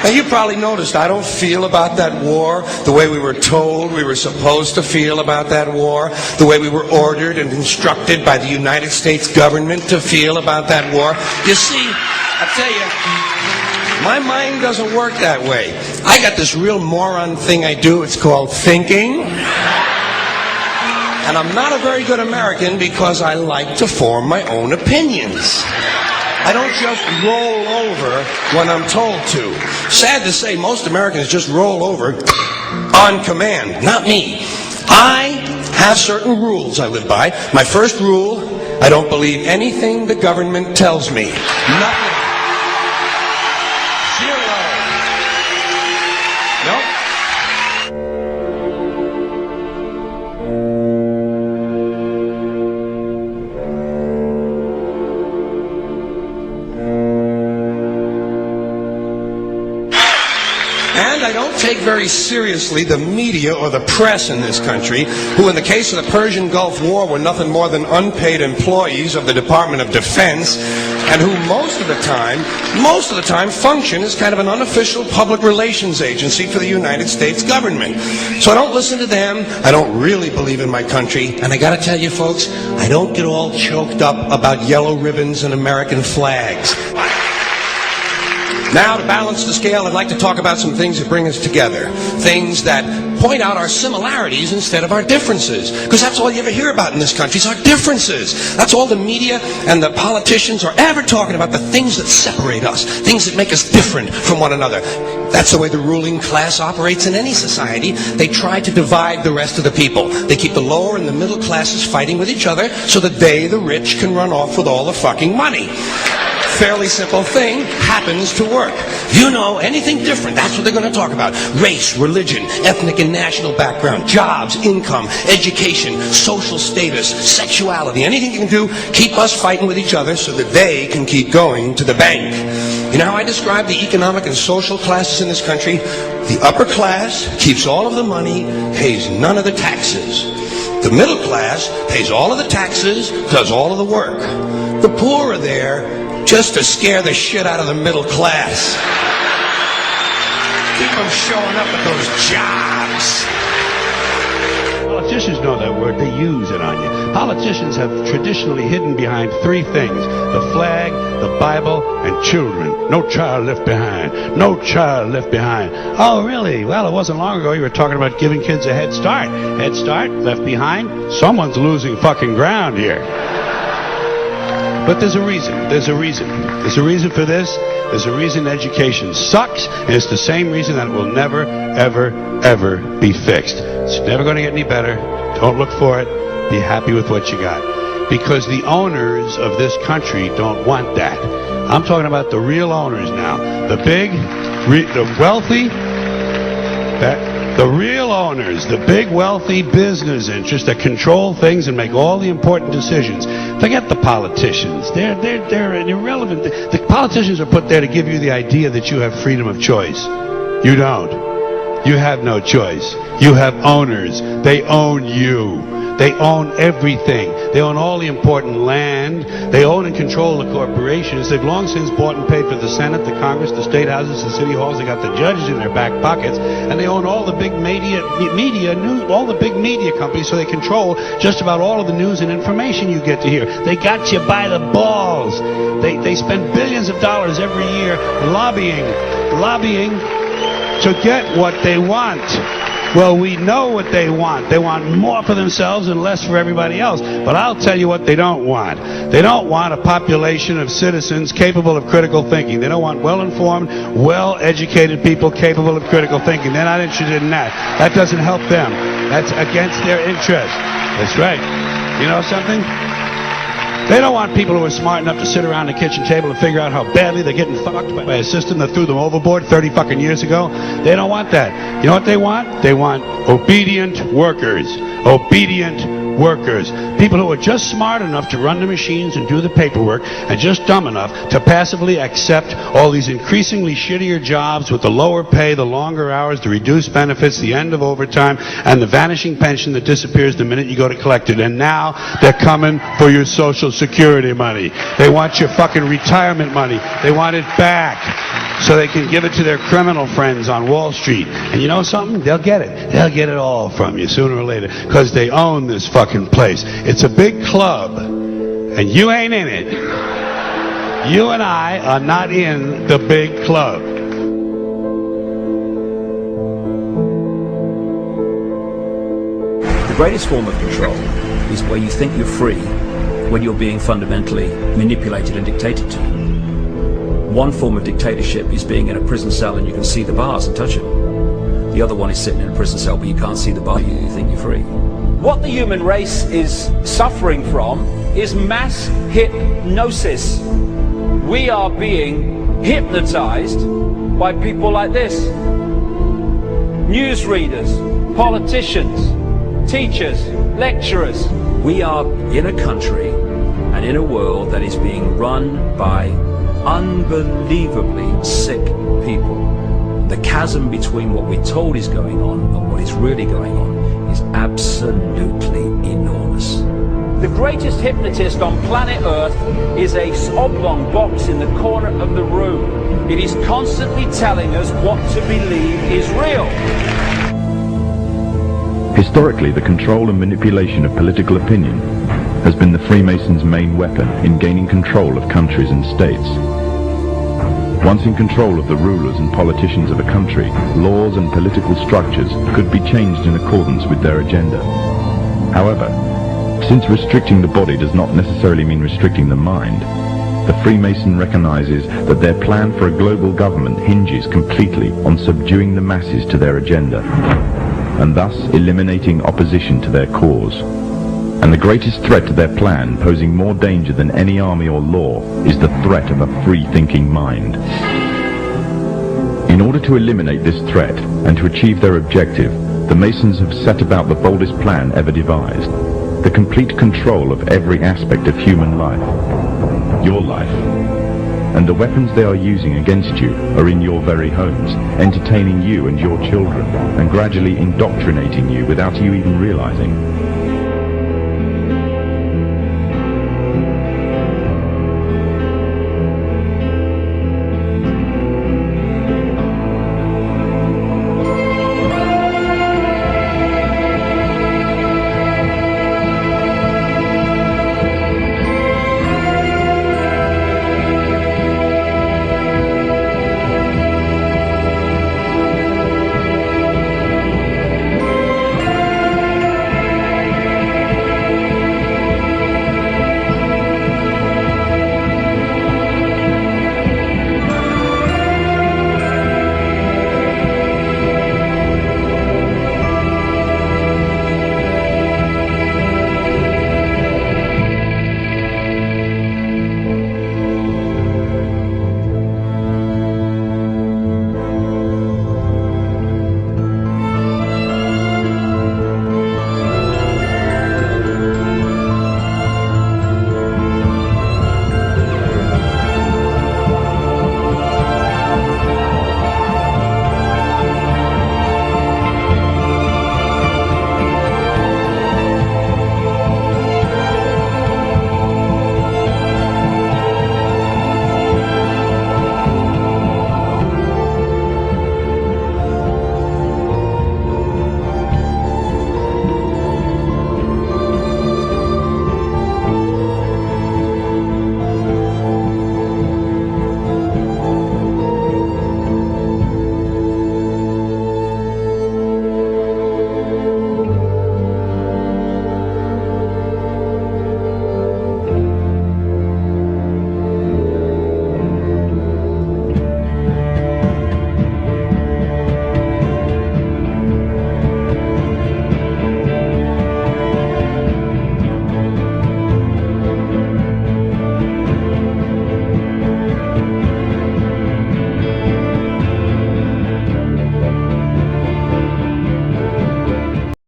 Now, you probably noticed I don't feel about that war the way we were told we were supposed to feel about that war, the way we were ordered and instructed by the United States government to feel about that war. You see, I tell you, my mind doesn't work that way. I got this real moron thing I do. It's called thinking. And I'm not a very good American because I like to form my own opinions. I don't just roll over when I'm told to. Sad to say, most Americans just roll over on command. Not me. I have certain rules I live by. My first rule, I don't believe anything the government tells me. Nothing. Zero. Nope. And I don't take very seriously the media or the press in this country, who in the case of the Persian Gulf War were nothing more than unpaid employees of the Department of Defense, and who most of the time function as kind of an unofficial public relations agency for the United States government. So I don't listen to them, I don't really believe in my country, and I gotta tell you folks, I don't get all choked up about yellow ribbons and American flags. Now, to balance the scale, I'd like to talk about some things that bring us together. Things that point out our similarities instead of our differences. Because that's all you ever hear about in this country is our differences. That's all the media and the politicians are ever talking about, the things that separate us, things that make us different from one another. That's the way the ruling class operates in any society. They try to divide the rest of the people. They keep the lower and the middle classes fighting with each other so that they, the rich, can run off with all the fucking money. Fairly simple thing, happens to work. You know, anything different, that's what they're going to talk about. Race, religion, ethnic and national background, jobs, income, education, social status, sexuality, anything you can do, keep us fighting with each other so that they can keep going to the bank. You know how I describe the economic and social classes in this country? The upper class keeps all of the money, pays none of the taxes. The middle class pays all of the taxes, does all of the work. The poor are there just to scare the shit out of the middle class. Keep them showing up at those jobs. Politicians know that word. They use it on you. Politicians have traditionally hidden behind three things: the flag, the Bible, and children. No child left behind. No child left behind. Oh, really? Well, it wasn't long ago you were talking about giving kids a head start. Head start, left behind? Someone's losing fucking ground here. But there's a reason. There's a reason. There's a reason for this. There's a reason education sucks, and it's the same reason that it will never, ever, ever be fixed. It's never going to get any better. Don't look for it. Be happy with what you got. Because the owners of this country don't want that. I'm talking about the real owners now. The big, the wealthy, the real owners, the big wealthy business interests that control things and make all the important decisions. Forget the politicians. They're irrelevant. The politicians are put there to give you the idea that you have freedom of choice. You don't. You have no choice. You have owners. They own you. They own everything. They own all the important land. They own and control the corporations. They've long since bought and paid for the Senate, the Congress, the state houses, the city halls. They got the judges in their back pockets, and they own all the big all the big media companies. So they control just about all of the news and information you get to hear. They got you by the balls. They spend billions of dollars every year lobbying to get what they want. Well, we know what they want. They want more for themselves and less for everybody else. But I'll tell you what they don't want. They don't want a population of citizens capable of critical thinking. They don't want well-informed, well-educated people capable of critical thinking. They're not interested in that. That doesn't help them. That's against their interest. That's right. You know something? They don't want people who are smart enough to sit around the kitchen table and figure out how badly they're getting fucked by a system that threw them overboard 30 fucking years ago. They don't want that. You know what they want? They want obedient workers. Obedient workers, people who are just smart enough to run the machines and do the paperwork and just dumb enough to passively accept all these increasingly shittier jobs with the lower pay, the longer hours, the reduced benefits, the end of overtime, and the vanishing pension that disappears the minute you go to collect it. And now they're coming for your Social Security money. They want your fucking retirement money. They want it back so they can give it to their criminal friends on Wall Street. And you know something? They'll get it. They'll get it all from you sooner or later because they own this fucking place. It's a big club, and you ain't in it. You and I are not in the big club. The greatest form of control is where you think you're free when you're being fundamentally manipulated and dictated to. One form of dictatorship is being in a prison cell and you can see the bars and touch them. The other one is sitting in a prison cell but you can't see the bar, you think you're free. What the human race is suffering from is mass hypnosis. We are being hypnotized by people like this. Newsreaders, politicians, teachers, lecturers. We are in a country and in a world that is being run by unbelievably sick people. The chasm between what we're told is going on and what is really going on is absolutely enormous. The greatest hypnotist on planet Earth is a oblong box in the corner of the room. It is constantly telling us what to believe is real. Historically, the control and manipulation of political opinion has been the Freemasons' main weapon in gaining control of countries and states. Once in control of the rulers and politicians of a country, laws and political structures could be changed in accordance with their agenda. However, since restricting the body does not necessarily mean restricting the mind, the Freemason recognizes that their plan for a global government hinges completely on subduing the masses to their agenda, and thus eliminating opposition to their cause. And the greatest threat to their plan, posing more danger than any army or law, is the threat of a free-thinking mind. In order to eliminate this threat and to achieve their objective, the Masons have set about the boldest plan ever devised: the complete control of every aspect of human life, your life. And the weapons they are using against you are in your very homes, entertaining you and your children, and gradually indoctrinating you without you even realizing.